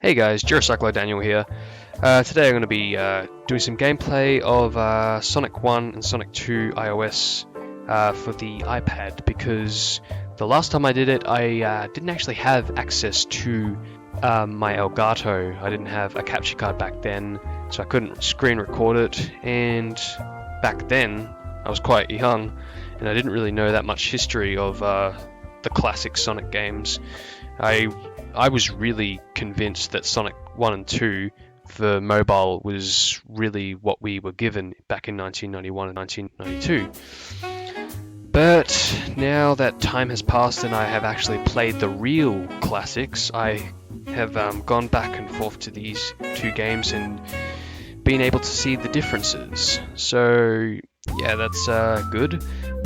Hey guys, Gyrocycler Daniel here. Today I'm going to be doing some gameplay of Sonic 1 and Sonic 2 iOS for the iPad, because the last time I did it I didn't actually have access to my Elgato. I didn't have a capture card back then, so I couldn't screen record it, and back then I was quite young and I didn't really know that much history of the classic Sonic games. I was really convinced that Sonic 1 and 2 for mobile was really what we were given back in 1991 and 1992. But now that time has passed and I have actually played the real classics, I have gone back and forth to these two games and been able to see the differences. So yeah, that's good.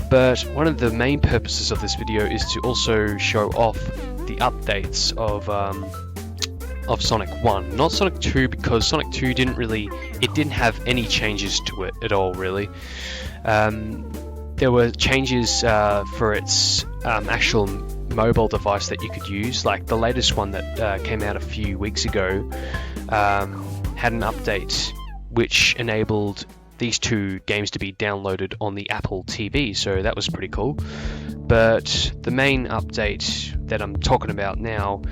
But one of the main purposes of this video is to also show off the updates of Sonic 1, not Sonic 2, because Sonic 2 didn't have any changes to it at all, really. There were changes for its actual mobile device that you could use, like the latest one that came out a few weeks ago had an update which enabled these two games to be downloaded on the Apple TV, so that was pretty cool. But the main update that I'm talking about now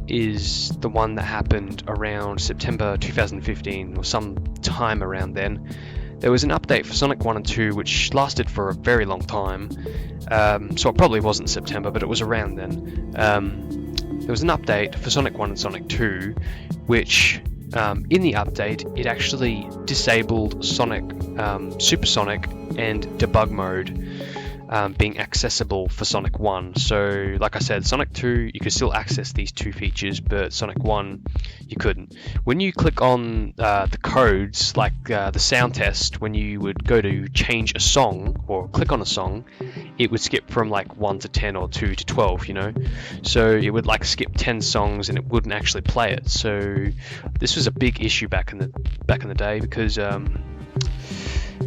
is the one that happened around September 2015 or some time around then. There was an update for Sonic 1 and 2 which lasted for a very long time, so it probably wasn't September, but it was around then. There was an update for Sonic 1 and Sonic 2 which in the update, it actually disabled Sonic, Supersonic and debug mode being accessible for Sonic 1. So, like I said, Sonic 2, you could still access these two features, but Sonic 1, you couldn't. When you click on the codes, like the sound test, when you would go to change a song, or click on a song, it would skip from like 1 to 10 or 2 to 12, you know? So it would like skip 10 songs and it wouldn't actually play it. So this was a big issue back in the day, because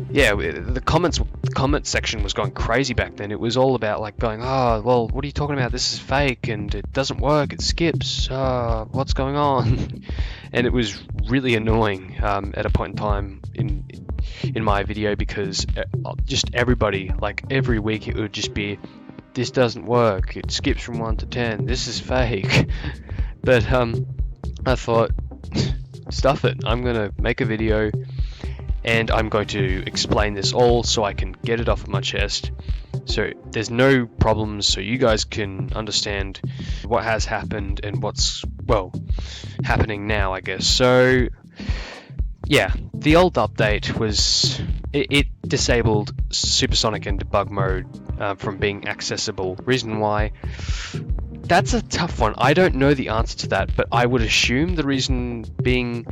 yeah, the comment section was going crazy back then. It was all about like going, oh, well, what are you talking about? This is fake and it doesn't work, it skips, what's going on? And it was really annoying at a point in time in my video, because just everybody, like every week it would just be, this doesn't work, it skips from 1 to 10, this is fake. But I thought, stuff it, I'm gonna make a video and I'm going to explain this all so I can get it off of my chest, so there's no problems, so you guys can understand what has happened and what's, well, happening now, I guess. So yeah, the old update was, it disabled Supersonic and debug mode from being accessible. Reason why? That's a tough one. I don't know the answer to that, but I would assume the reason being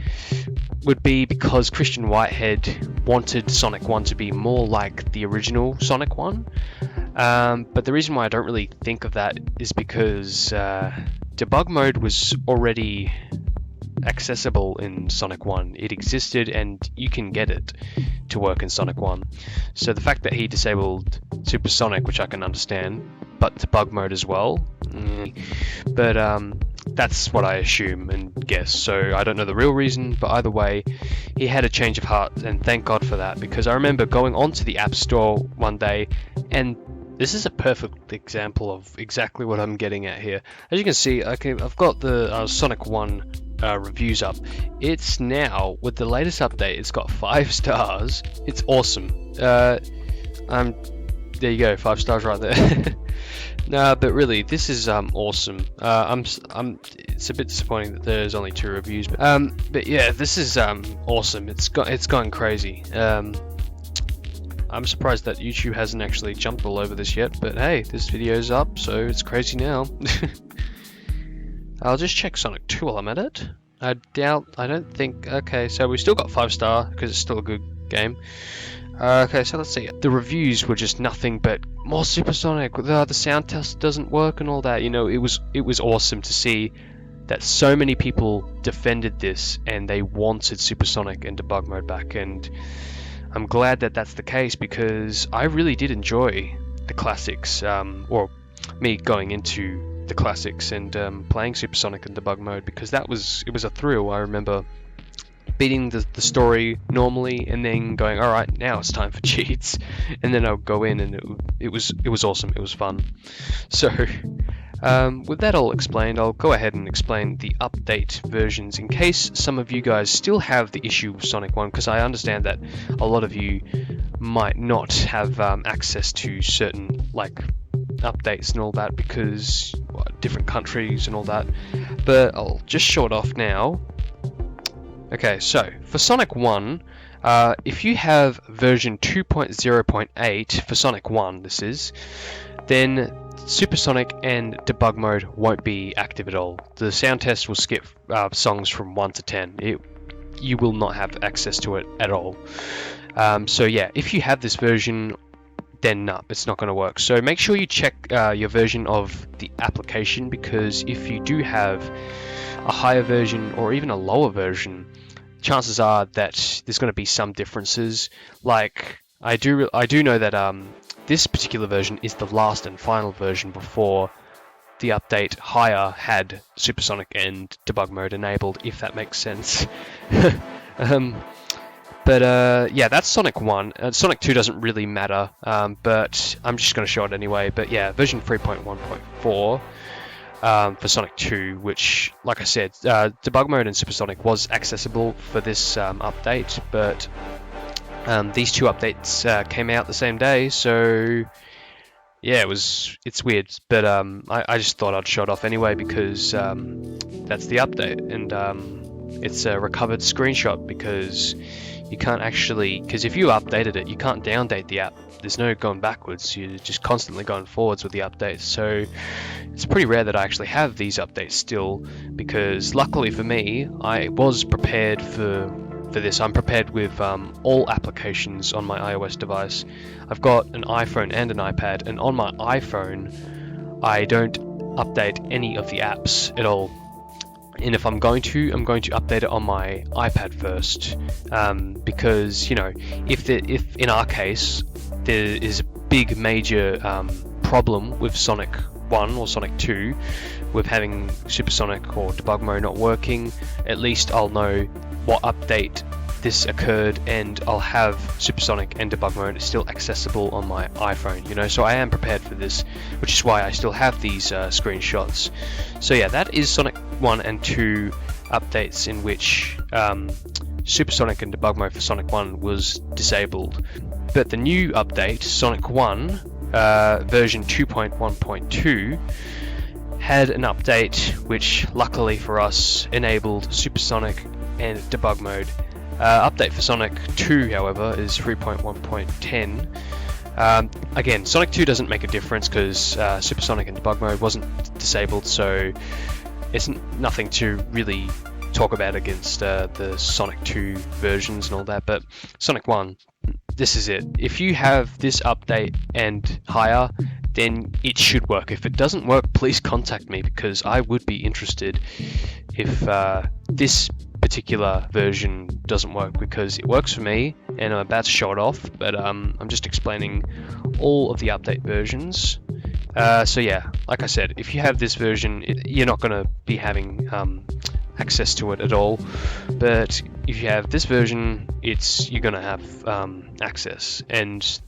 would be because Christian Whitehead wanted Sonic 1 to be more like the original Sonic 1. But the reason why I don't really think of that is because debug mode was already accessible in Sonic 1. It existed and you can get it to work in Sonic 1. So the fact that he disabled Supersonic, which I can understand, but debug mode as well, but that's what I assume and guess. So I don't know the real reason, but either way, he had a change of heart, and thank God for that, because I remember going onto the App Store one day, and this is a perfect example of exactly what I'm getting at here. As you can see, okay, I've got the Sonic 1 reviews up. It's now, with the latest update, it's got 5 stars. It's awesome. There you go, 5 stars right there. No, but really, this is awesome. It's a bit disappointing that there's only 2 reviews, but yeah, this is awesome. It's going crazy. I'm surprised that YouTube hasn't actually jumped all over this yet, but hey, this video's up, so it's crazy now. I'll just check Sonic 2 while I'm at it. I don't think, okay, so we still got 5 star, because it's still a good game. Okay, so let's see. The reviews were just nothing but more Supersonic. The sound test doesn't work and all that. You know, it was awesome to see that so many people defended this and they wanted Supersonic and debug mode back. And I'm glad that that's the case, because I really did enjoy the classics. Or me going into the classics and playing Supersonic in debug mode, because it was a thrill. I remember beating the story normally and then going, all right, now it's time for cheats, and then I'll go in, and it was awesome. It was fun. So with that all explained, I'll go ahead and explain the update versions in case some of you guys still have the issue with Sonic 1, because I understand that a lot of you might not have access to certain like updates and all that because different countries and all that, but I'll just show it off now. Okay, so for Sonic 1, if you have version 2.0.8 for Sonic 1, this is, then Supersonic and debug mode won't be active at all. The sound test will skip songs from 1 to 10. You will not have access to it at all. So yeah, if you have this version, then no, it's not going to work. So make sure you check your version of the application, because if you do have a higher version or even a lower version, chances are that there's going to be some differences. Like I do know that this particular version is the last and final version before the update higher had Supersonic and debug mode enabled, if that makes sense. But yeah, that's Sonic 1. Sonic 2 doesn't really matter, but I'm just going to show it anyway. But yeah, version 3.1.4 for Sonic 2, which, like I said, debug mode and Supersonic was accessible for this update, but these two updates came out the same day, so yeah, it's weird. But I just thought I'd show it off anyway, because that's the update, and it's a recovered screenshot, because you can't actually, because if you updated it, you can't downdate the app. There's no going backwards, you're just constantly going forwards with the updates. So it's pretty rare that I actually have these updates still, because luckily for me, I was prepared for this. I'm prepared with all applications on my iOS device. I've got an iPhone and an iPad, and on my iPhone I don't update any of the apps at all. And if I'm going to update it on my iPad first, because, you know, if in our case there is a big major problem with Sonic 1 or Sonic 2 with having Supersonic or debug mode not working, at least I'll know what update this occurred, and I'll have Supersonic and debug mode still accessible on my iPhone, you know. So I am prepared for this, which is why I still have these screenshots. So yeah, that is Sonic 1 and 2 updates, in which Supersonic and debug mode for Sonic 1 was disabled. But the new update, Sonic 1 version 2.1.2, had an update which luckily for us enabled Supersonic and debug mode. Update for Sonic 2, however, is 3.1.10. Again, Sonic 2 doesn't make a difference because Supersonic and debug mode wasn't disabled, so it's nothing to really talk about against the Sonic 2 versions and all that. But Sonic 1, this is it. If you have this update and higher, then it should work. If it doesn't work, please contact me, because I would be interested if this particular version doesn't work, because it works for me and I'm about to show it off, but I'm just explaining all of the update versions. So yeah, like I said, if you have this version, you're not going to be having access to it at all, but if you have this version, you're going to have access, and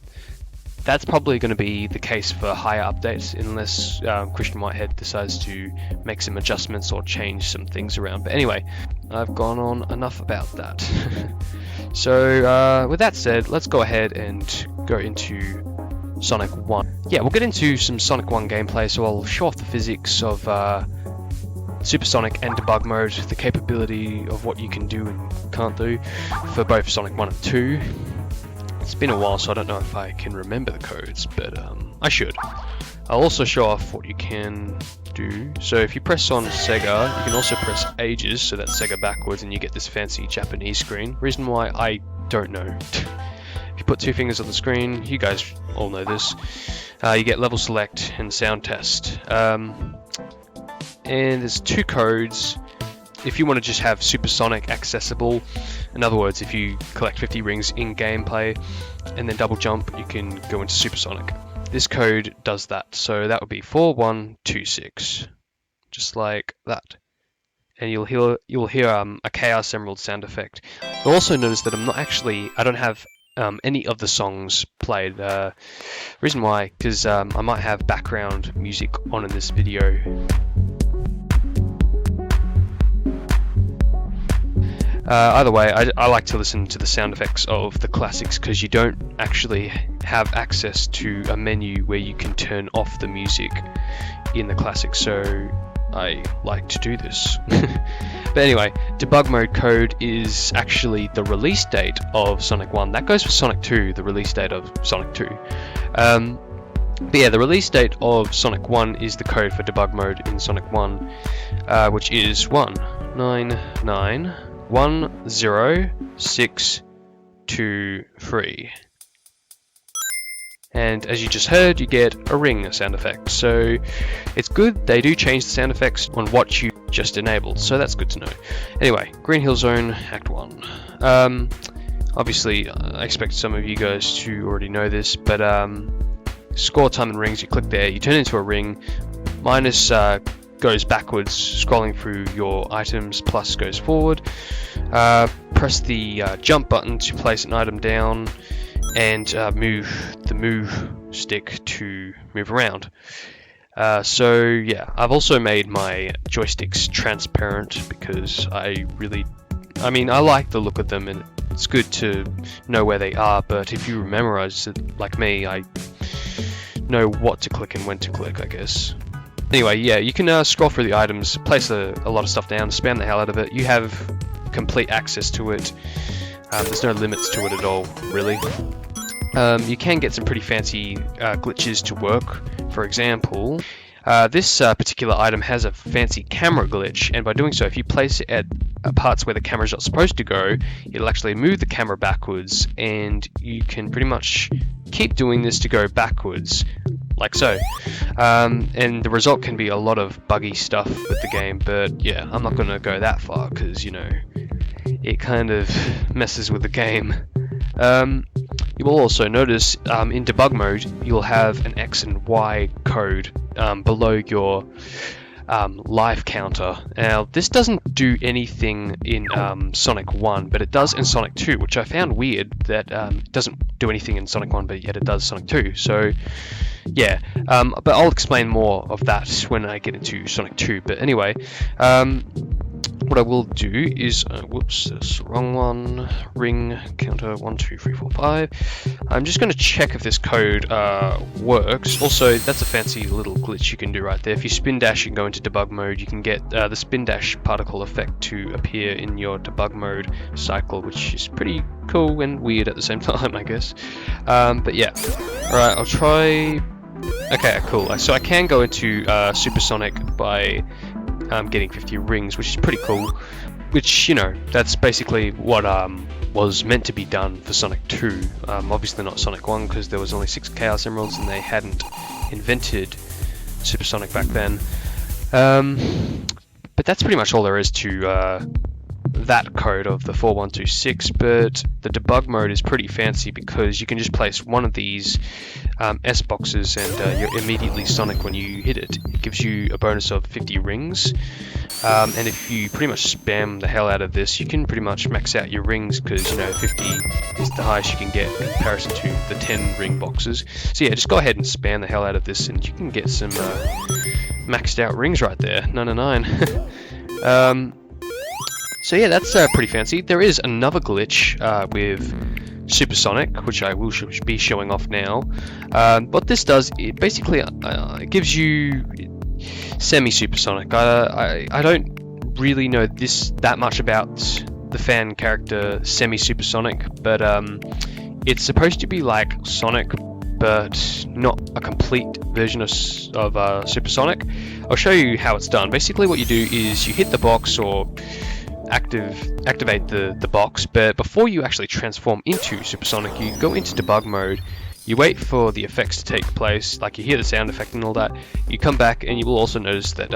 that's probably going to be the case for higher updates, unless Christian Whitehead decides to make some adjustments or change some things around. But anyway, I've gone on enough about that. So with that said, let's go ahead and go into Sonic 1. Yeah, we'll get into some Sonic 1 gameplay, so I'll show off the physics of Supersonic and debug mode, the capability of what you can do and can't do for both Sonic 1 and 2. It's been a while, so I don't know if I can remember the codes, but I should. I'll also show off what you can do. So if you press on Sega, you can also press Ages, so that's Sega backwards, and you get this fancy Japanese screen. Reason why, I don't know. If you put two fingers on the screen, you guys all know this, you get level select and sound test. And there's two codes. If you want to just have Supersonic accessible, in other words, if you collect 50 rings in gameplay and then double jump, you can go into Supersonic. this code does that. So that would be 4126, just like that. And you'll hear a Chaos Emerald sound effect. You'll also notice that I don't have any of the songs played. Reason why, because I might have background music on in this video. Either way, I like to listen to the sound effects of the classics because you don't actually have access to a menu where you can turn off the music in the classics, so I like to do this. But anyway, debug mode code is actually the release date of Sonic 1. That goes for Sonic 2, the release date of Sonic 2. But yeah, the release date of Sonic 1 is the code for debug mode in Sonic 1, which is 1991063. And as you just heard, you get a ring sound effect. So it's good they do change the sound effects on what you just enabled, so that's good to know. Anyway, Green Hill Zone, Act 1. Obviously, I expect some of you guys to already know this, but score time and rings, you click there, you turn into a ring. Minus goes backwards, scrolling through your items, plus goes forward. Press the jump button to place an item down, and move the move stick to move around. So yeah, I've also made my joysticks transparent because I like the look of them and it's good to know where they are, but if you memorize it like me, I know what to click and when to click, I guess. Anyway, yeah, you can scroll through the items, place a lot of stuff down, spam the hell out of it. You have complete access to it. There's no limits to it at all, really. You can get some pretty fancy glitches to work. For example, this particular item has a fancy camera glitch, and by doing so, if you place it at parts where the camera's not supposed to go, it'll actually move the camera backwards, and you can pretty much keep doing this to go backwards, like so. And the result can be a lot of buggy stuff with the game, but yeah, I'm not going to go that far, because, you know, it kind of messes with the game. You will also notice in debug mode you'll have an X and Y code below your life counter. Now this doesn't do anything in Sonic 1, but it does in Sonic 2, which I found weird that it doesn't do anything in Sonic 1 but yet it does Sonic 2. So yeah, but I'll explain more of that when I get into Sonic 2. But anyway, what I will do is, whoops, that's the wrong one, ring counter 1, 2, 3, 4, 5. I'm just going to check if this code works. Also, that's a fancy little glitch you can do right there. If you spin dash and go into debug mode, you can get the spin dash particle effect to appear in your debug mode cycle, which is pretty cool and weird at the same time, I guess. But yeah, alright, I'll try. Okay, cool. So I can go into Supersonic by getting 50 rings, which is pretty cool. Which, you know, that's basically what was meant to be done for Sonic 2. Obviously not Sonic 1, because there was only 6 Chaos Emeralds and they hadn't invented Supersonic back then. But that's pretty much all there is to that code of the 4126, but the debug mode is pretty fancy because you can just place one of these S boxes and you're immediately Sonic when you hit it. It gives you a bonus of 50 rings, and if you pretty much spam the hell out of this, you can pretty much max out your rings because, you know, 50 is the highest you can get in comparison to the 10 ring boxes. So yeah, just go ahead and spam the hell out of this and you can get some maxed out rings right there. 999. So yeah, that's pretty fancy. There is another glitch with Supersonic, which I will be showing off now. What this does, it basically it gives you semi-supersonic. I don't really know that much about the fan character semi-supersonic, but it's supposed to be like Sonic, but not a complete version of Supersonic. I'll show you how it's done. Basically what you do is you hit the box or activate the box, but before you actually transform into Supersonic, you go into debug mode, you wait for the effects to take place, like you hear the sound effect and all that, you come back and you will also notice that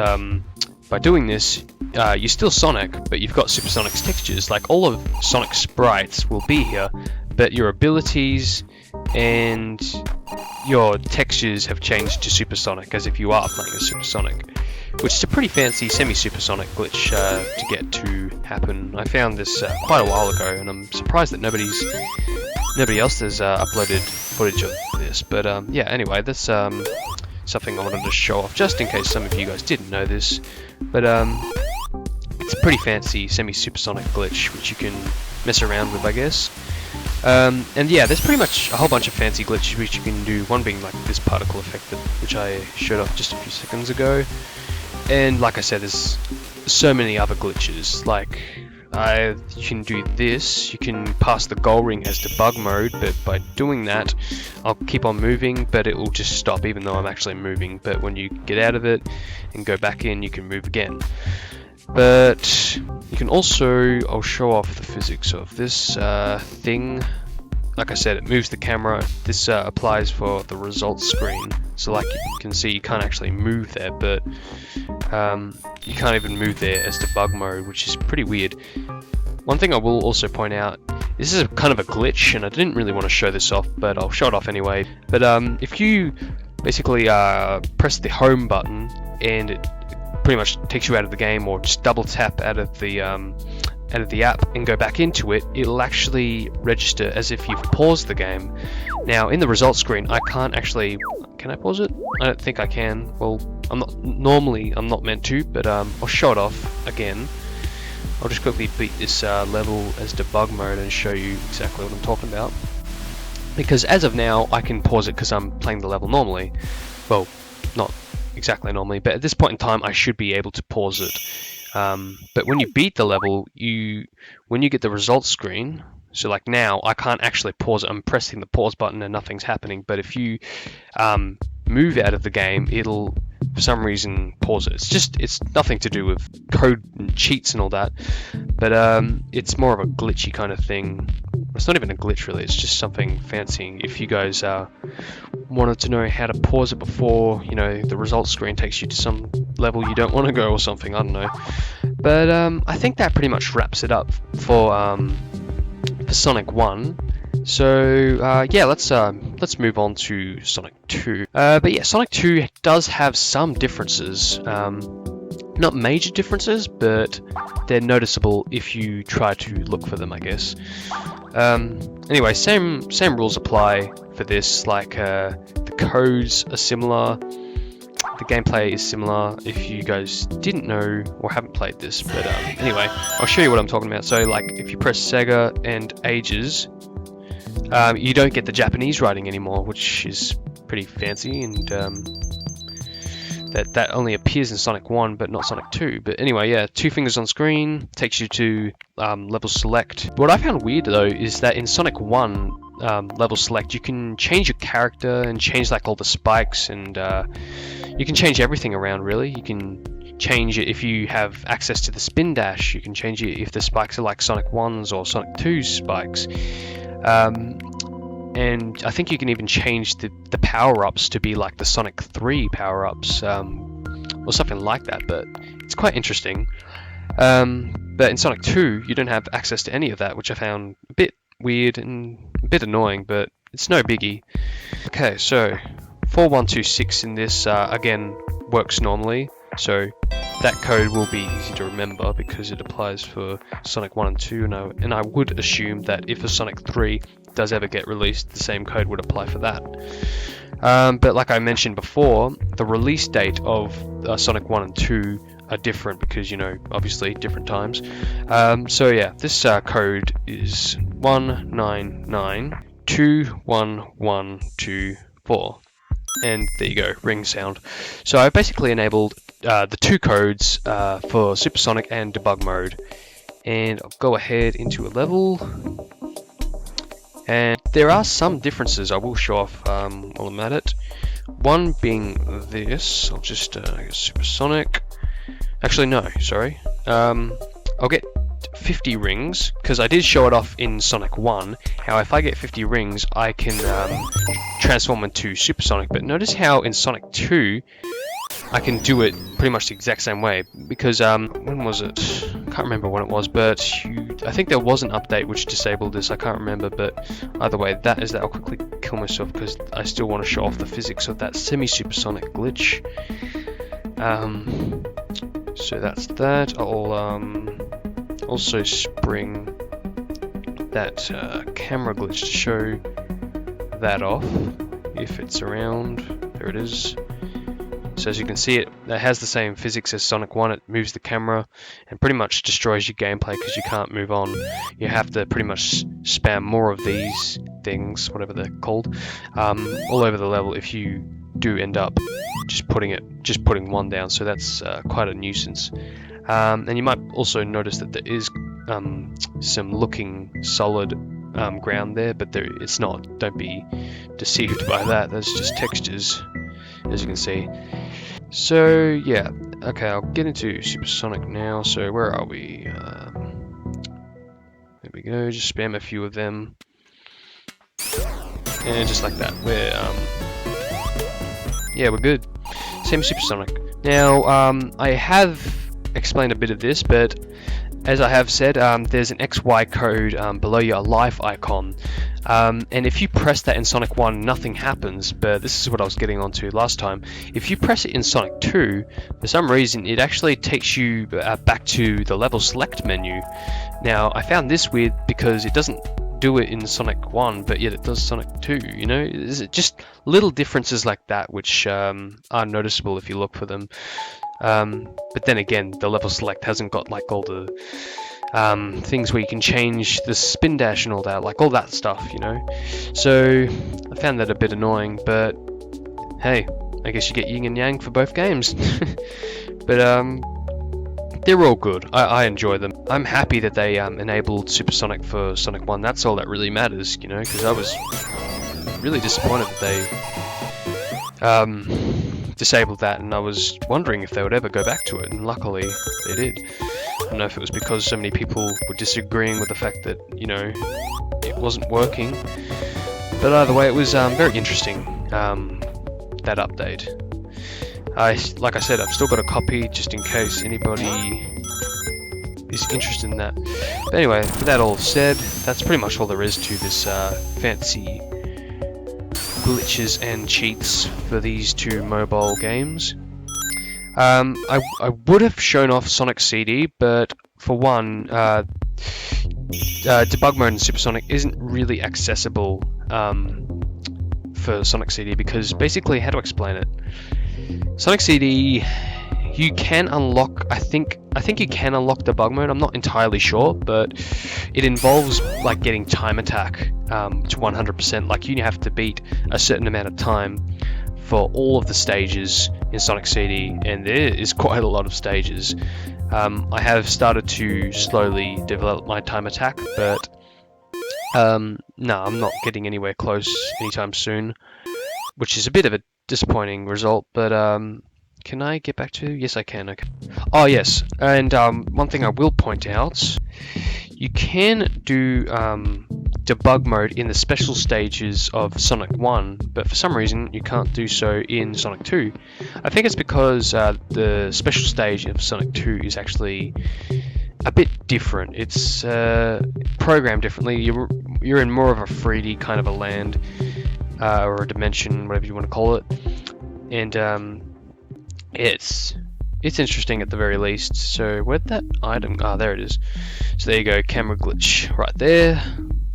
by doing this, you're still Sonic, but you've got Supersonic's textures. Like all of Sonic's sprites will be here, but your abilities and your textures have changed to supersonic as if you are playing a supersonic, which is a pretty fancy semi-supersonic glitch to get to happen. I found this quite a while ago, and I'm surprised that nobody else has uploaded footage of this. But yeah, anyway, that's something I wanted to show off, just in case some of you guys didn't know this. But it's a pretty fancy semi-supersonic glitch, which you can mess around with, I guess. And yeah, there's pretty much a whole bunch of fancy glitches which you can do, one being like this particle effect which I showed off just a few seconds ago. And like I said, there's so many other glitches, like you can do this, you can pass the goal ring as debug mode, but by doing that I'll keep on moving, but it will just stop even though I'm actually moving. But when you get out of it and go back in, you can move again. But you can also, I'll show off the physics of this thing. Like I said, it moves the camera. This applies for the results screen. So like you can see, you can't actually move there, but you can't even move there as debug mode, which is pretty weird. One thing I will also point out, this is kind of a glitch, and I didn't really want to show this off, but I'll show it off anyway. But if you basically press the home button and it pretty much takes you out of the game, or just double tap out of the app and go back into it, it'll actually register as if you've paused the game. Now in the results screen, I can't actually, can I pause it? I don't think I can. Well, I'm not meant to, but I'll show it off again. I'll just quickly beat this level as debug mode and show you exactly what I'm talking about. Because as of now, I can pause it because I'm playing the level normally. Well, not exactly normally, but at this point in time I should be able to pause it. But when you beat the level, when you get the results screen, so like now I can't actually pause it, I'm pressing the pause button and nothing's happening. But if you move out of the game, it'll for some reason pause it. It's nothing to do with code and cheats and all that, but it's more of a glitchy kind of thing. It's not even a glitch really, it's just something fancy. If you guys wanted to know how to pause it before, you know, the results screen takes you to some level you don't want to go or something, I don't know. But I think that pretty much wraps it up for Sonic 1. So yeah, let's move on to Sonic 2. But yeah, Sonic 2 does have some differences. Not major differences, but they're noticeable if you try to look for them, I guess. Anyway, same rules apply for this. Like the codes are similar, the gameplay is similar. If you guys didn't know or haven't played this, but anyway, I'll show you what I'm talking about. So like, if you press Sega and Ages, you don't get the Japanese writing anymore, which is pretty fancy, and that only appears in Sonic 1 but not Sonic 2. But anyway, yeah, 2 fingers on screen takes you to level select. What I found weird though is that in Sonic 1 level select, you can change your character and change like all the spikes, and you can change everything around really. You can change it if you have access to the spin dash. You can change it if the spikes are like Sonic 1's or Sonic 2's spikes. And I think you can even change the power-ups to be like the Sonic 3 power-ups, or something like that, but it's quite interesting. But in Sonic 2, you don't have access to any of that, which I found a bit weird and a bit annoying, but it's no biggie. Okay, so 4126 in this, again, works normally, so that code will be easy to remember because it applies for Sonic 1 and 2, and I would assume that if a Sonic 3 does ever get released, the same code would apply for that. But like I mentioned before, the release date of Sonic 1 and 2 are different because, you know, obviously different times. So yeah, this code is 199211124. And there you go, ring sound. So I basically enabled the 2 codes for Supersonic and debug mode. And I'll go ahead into a level. And there are some differences I will show off while I'm at it. One being this, I'll just get Supersonic. Actually, no, sorry. I'll get 50 rings, because I did show it off in Sonic 1, how if I get 50 rings, I can transform into Supersonic. But notice how in Sonic 2, I can do it pretty much the exact same way, because when was it? I can't remember when it was, but you I think there was an update which disabled this, I can't remember, but either way, that is that. I'll quickly kill myself because I still want to show off the physics of that semi-supersonic glitch. So that's that. I'll also spring that camera glitch to show that off, if it's around. There it is. So as you can see, it has the same physics as Sonic 1. It moves the camera and pretty much destroys your gameplay because you can't move on. You have to pretty much spam more of these things, whatever they're called, all over the level if you do end up just putting one down. So that's quite a nuisance. And you might also notice that there is some looking solid ground there, but it's not. Don't be deceived by that. There's just textures, as you can see. So yeah, okay, I'll get into Supersonic now. So where are we? There we go. Just spam a few of them, and just like that, we're good. Same Supersonic. Now I have explained a bit of this, but as I have said, there's an XY code below your life icon, and if you press that in Sonic 1, nothing happens, but this is what I was getting onto last time. If you press it in Sonic 2, for some reason, it actually takes you back to the level select menu. Now, I found this weird because it doesn't do it in Sonic 1, but yet it does Sonic 2, you know? Is it just little differences like that which are noticeable if you look for them. But then again, the level select hasn't got like all the things where you can change the spin dash and all that, like all that stuff, you know. So I found that a bit annoying, but hey, I guess you get yin and yang for both games. But they're all good. I enjoy them. I'm happy that they enabled Supersonic for Sonic 1. That's all that really matters, you know, because I was really disappointed that they disabled that, and I was wondering if they would ever go back to it, and luckily they did. I don't know if it was because so many people were disagreeing with the fact that, you know, it wasn't working, but either way, it was very interesting, that update. Like I said, I've still got a copy just in case anybody is interested in that. But anyway, with that all said, that's pretty much all there is to this fancy glitches and cheats for these two mobile games. I would have shown off Sonic CD, but for one, debug mode in Supersonic isn't really accessible for Sonic CD because basically, how to explain it? Sonic CD, you can unlock, I think you can unlock debug mode, I'm not entirely sure, but it involves like getting time attack to 100%, like you have to beat a certain amount of time for all of the stages in Sonic CD, and there is quite a lot of stages. I have started to slowly develop my time attack, but no, I'm not getting anywhere close anytime soon, which is a bit of a disappointing result, but can I get back to? Yes, I can. Okay. Oh, yes, and one thing I will point out, you can do debug mode in the special stages of Sonic 1, but for some reason you can't do so in Sonic 2. I think it's because the special stage of Sonic 2 is actually a bit different. It's programmed differently. You're in more of a 3D kind of a land, or a dimension, whatever you want to call it, and it's interesting at the very least. So where'd that item? Ah, there it is. So there you go, camera glitch right there.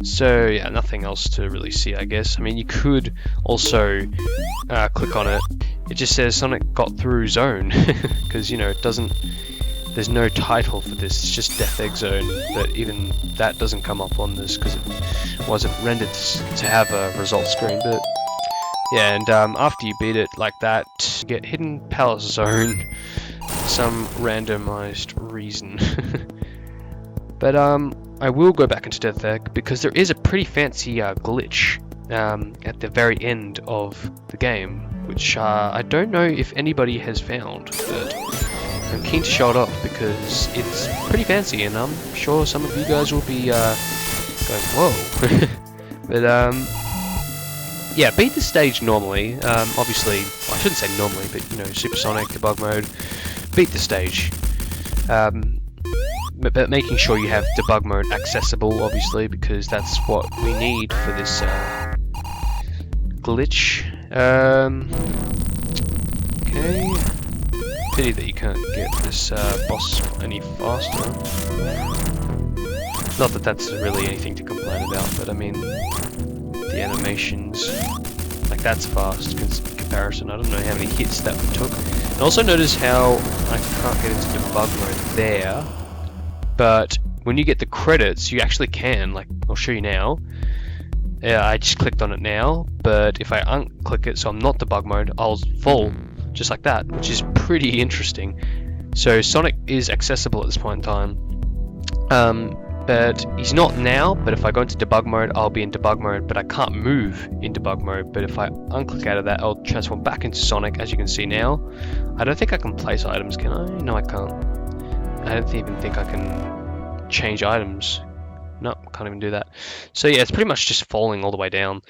So yeah, nothing else to really see, I guess. I mean, you could also click on it. It just says Sonic got through zone because, you know, it doesn't. There's no title for this. It's just Death Egg Zone, but even that doesn't come up on this because it wasn't rendered to have a result screen. But yeah, and after you beat it like that, you get Hidden Palace Zone for some randomized reason. But I will go back into Death Egg because there is a pretty fancy glitch at the very end of the game, which I don't know if anybody has found, but I'm keen to show it off because it's pretty fancy, and I'm sure some of you guys will be going, whoa. But yeah, beat the stage normally. Obviously, well, I shouldn't say normally, but you know, Supersonic, debug mode, beat the stage. but making sure you have debug mode accessible, obviously, because that's what we need for this glitch. Okay. Pity that you can't get this boss any faster. Not that that's really anything to complain about, but I mean, the animations, like that's fast in comparison. I don't know how many hits that took. And also notice how I can't get into debug mode there, but when you get the credits, you actually can. Like, I'll show you now. I just clicked on it now, but if I unclick it, so I'm not debug mode, I'll fall just like that, which is pretty interesting. So Sonic is accessible at this point in time. But he's not now, but if I go into debug mode, I'll be in debug mode, but I can't move in debug mode. But if I unclick out of that, I'll transform back into Sonic, as you can see now. I don't think I can place items, can I? No, I can't. I don't even think I can change items. No, can't even do that. So yeah, it's pretty much just falling all the way down.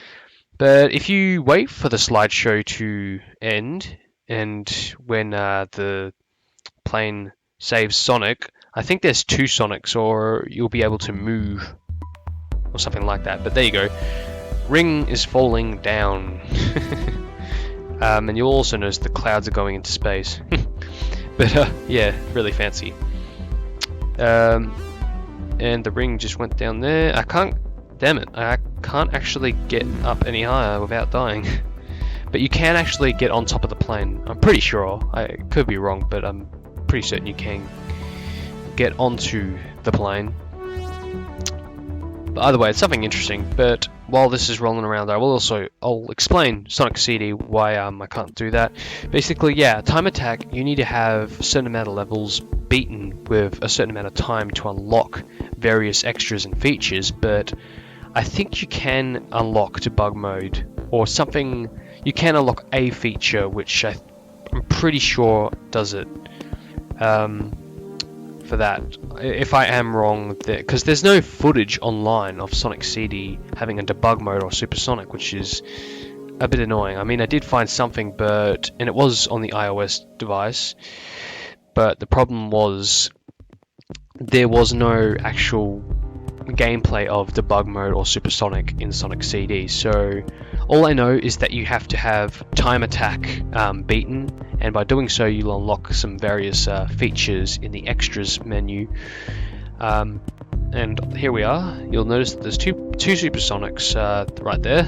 But if you wait for the slideshow to end, and when the plane saves Sonic, I think there's 2 Sonics, or you'll be able to move, or something like that. But there you go. Ring is falling down. And you'll also notice the clouds are going into space. But yeah, really fancy. And the ring just went down there. I can't, damn it, I can't actually get up any higher without dying. But you can actually get on top of the plane. I'm pretty sure. I could be wrong, but I'm pretty certain you can get onto the plane. But either way, it's something interesting. But while this is rolling around, I'll explain Sonic CD why I can't do that. Basically, yeah, time attack, you need to have a certain amount of levels beaten with a certain amount of time to unlock various extras and features, but I think you can unlock debug mode or something. You can unlock a feature which I'm pretty sure does it for that. If I am wrong, because there's no footage online of Sonic CD having a debug mode or Supersonic, which is a bit annoying. I mean, I did find something, and it was on the iOS device, but the problem was there was no actual gameplay of debug mode or Supersonic in Sonic CD. So all I know is that you have to have time attack beaten, and by doing so you'll unlock some various features in the extras menu. And here we are. You'll notice that there's two Supersonics right there.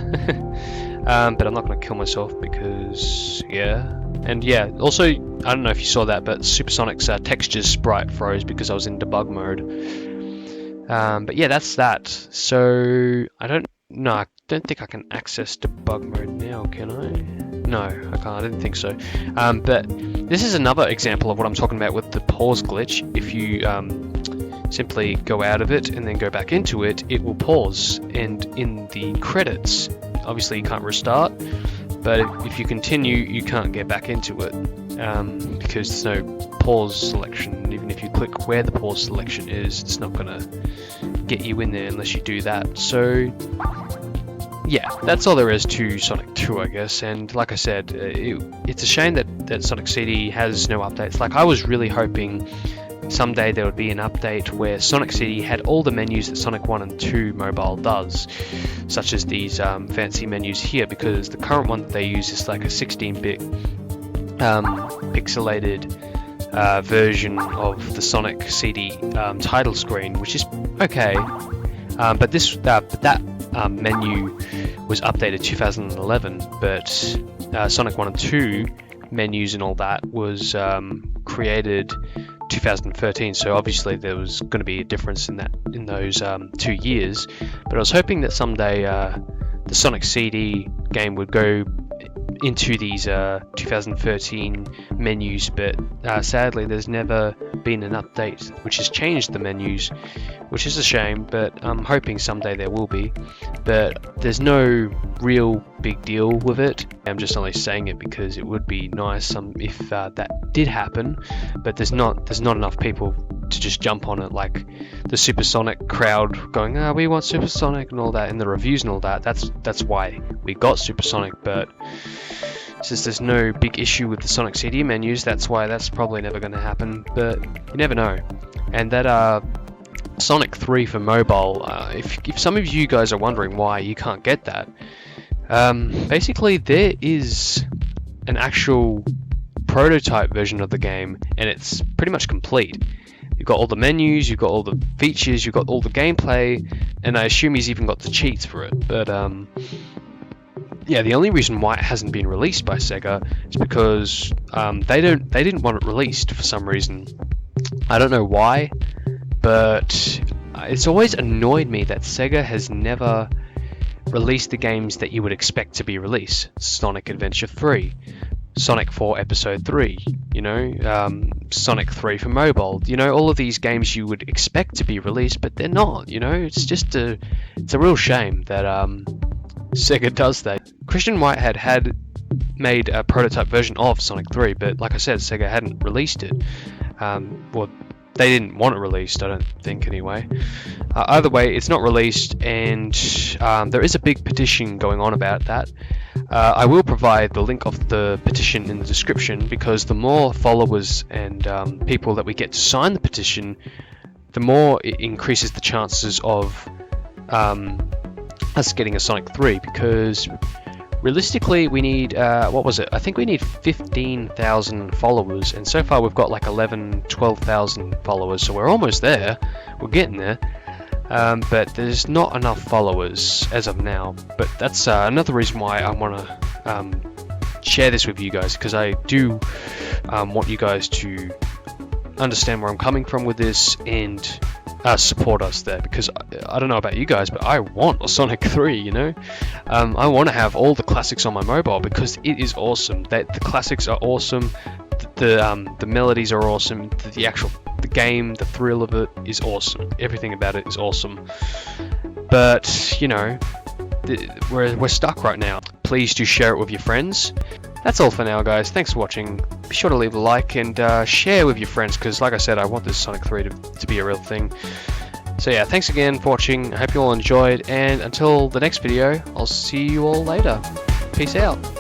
But I'm not going to kill myself because yeah. And yeah, also I don't know if you saw that, but Supersonic's textures sprite froze because I was in debug mode. But yeah, that's that. So I don't think I can access debug mode now, can I? No, I can't. I didn't think so. But this is another example of what I'm talking about with the pause glitch. If you simply go out of it and then go back into it, it will pause. And in the credits, obviously you can't restart, but if you continue, you can't get back into it because there's no pause selection. Even if you click where the pause selection is, it's not gonna get you in there unless you do that. So yeah, that's all there is to Sonic 2, I guess. And like I said, it's a shame that Sonic CD has no updates. Like, I was really hoping someday there would be an update where Sonic CD had all the menus that Sonic 1 and 2 mobile does, such as these fancy menus here, because the current one that they use is like a 16-bit pixelated version of the Sonic CD title screen, which is okay. But that menu was updated 2011, but Sonic 1 and 2 menus and all that was created 2013, so obviously there was going to be a difference in those 2 years. But I was hoping that someday the Sonic CD game would go into these 2013 menus, but sadly there's never been an update which has changed the menus, which is a shame, but I'm hoping someday there will be. But there's no real big deal with it. I'm just only saying it because it would be nice if that did happen, but there's not enough people to just jump on it, like the Supersonic crowd going, we want Supersonic and all that, and the reviews and all that. That's why we got Supersonic, but Since there's no big issue with the Sonic CD menus, that's why that's probably never going to happen, but you never know. And that Sonic 3 for mobile, if some of you guys are wondering why you can't get that, basically there is an actual prototype version of the game, and it's pretty much complete. You've got all the menus, you've got all the features, you've got all the gameplay, and I assume he's even got the cheats for it. But yeah, the only reason why it hasn't been released by Sega is because they didn't want it released for some reason. I don't know why, but it's always annoyed me that Sega has never released the games that you would expect to be released. Sonic Adventure 3, Sonic 4 Episode 3, you know, Sonic 3 for mobile, you know, all of these games you would expect to be released, but they're not, you know. It's a real shame that Sega does that. Christian Whitehead had made a prototype version of Sonic 3, but like I said, Sega hadn't released it. Well, they didn't want it released, I don't think, anyway. Either way, it's not released, and there is a big petition going on about that. I will provide the link of the petition in the description, because the more followers and people that we get to sign the petition, the more it increases the chances of us getting a Sonic 3, because realistically we need, what was it? I think we need 15,000 followers, and so far we've got like 12,000 followers, so we're almost there. We're getting there. But there's not enough followers as of now. But that's another reason why I want to share this with you guys, because I do want you guys to understand where I'm coming from with this and support us there, because I don't know about you guys, but I want a Sonic 3, you know. I want to have all the classics on my mobile, because it is awesome. The classics are awesome, the melodies are awesome, the game, the thrill of it is awesome. Everything about it is awesome. But, you know, we're stuck right now. Please do share it with your friends. That's all for now, guys. Thanks for watching. Be sure to leave a like and share with your friends, because like I said, I want this Sonic 3 to be a real thing. So yeah, thanks again for watching. I hope you all enjoyed, and until the next video, I'll see you all later. Peace out.